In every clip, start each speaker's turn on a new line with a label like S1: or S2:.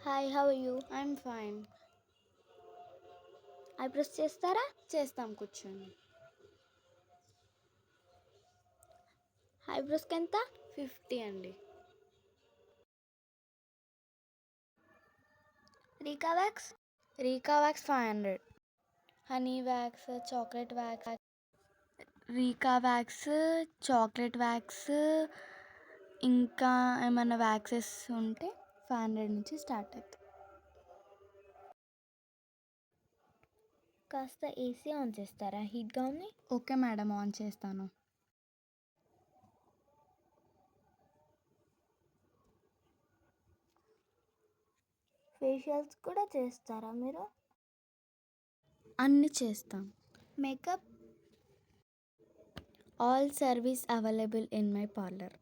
S1: Hi, how are you?
S2: I'm fine.
S1: Eyebrows చేస్తారా?
S2: చేస్తాం కూర్చొని.
S1: ఐబ్రోస్కి ఎంత?
S2: 50 అండి.
S1: Rica wax?
S2: Rica wax 500. Honey wax, chocolate wax, rica wax, chocolate wax, ఇంకా ఏమైనా వ్యాక్సెస్ ఉంటే 500 నుంచి స్టార్ట్ అవుతాయి.
S1: కాస్త ఏసీ ఆన్ చేస్తారా? హీట్గా ఉంది.
S2: ఓకే మేడం, ఆన్ చేస్తాను.
S1: ఫేషియల్స్ కూడా చేస్తారా మీరు?
S2: అన్నీ చేస్తాం.
S1: Makeup?
S2: All service available in my parlour.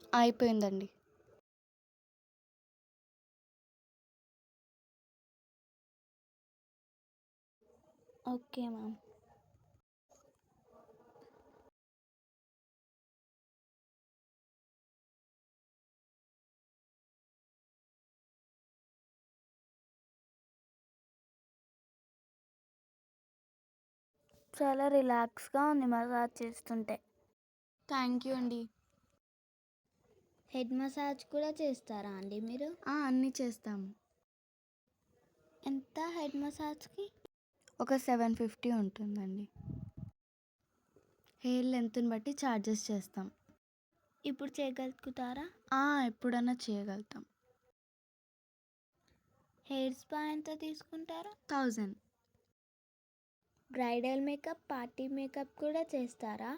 S2: అయిపోయిందండి.
S1: Okay ma'am. చాలా రిలాక్స్గా ఉంది మసాజ్ చేస్తుంటే.
S2: థ్యాంక్ యూ అండి.
S1: హెడ్ మసాజ్ కూడా చేస్తారా అండి మీరు?
S2: అన్నీ చేస్తాము.
S1: ఎంత హెడ్ మసాజ్కి?
S2: ఒక 750 ఉంటుందండి. హెయిర్ లెంత్ని బట్టి ఛార్జెస్ చేస్తాం.
S1: ఇప్పుడు చేయగలుగుతారా?
S2: ఎప్పుడన్నా చేయగలుగుతాం.
S1: హెయిర్ స్పా ఎంత తీసుకుంటారా?
S2: 1000.
S1: బ్రైడల్ మేకప్, పార్టీ మేకప్ కూడా చేస్తారా?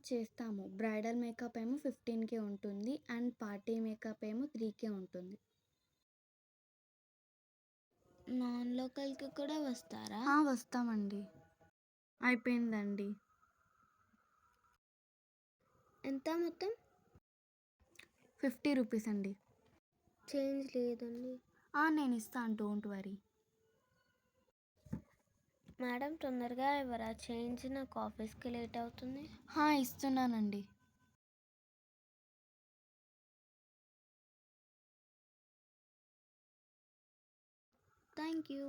S2: చేస్తాము. బ్రైడల్ మేకప్ ఏమో 15K ఉంటుంది అండ్ పార్టీ మేకప్ ఏమో 3K ఉంటుంది.
S1: నాన్ లోకల్కి కూడా వస్తారా?
S2: వస్తామండి. అయిపోయిందండి.
S1: ఎంత మొత్తం?
S2: 50 రూపీస్ అండి.
S1: చేంజ్ లేదండి.
S2: నేను ఇస్తాను, డోంట్ వరీ.
S1: మేడం తొందరగా ఎవరా? చేంజ్ నాకు ఆఫీస్కి లేట్ అవుతుంది.
S2: ఇస్తున్నానండి.
S1: Thank you.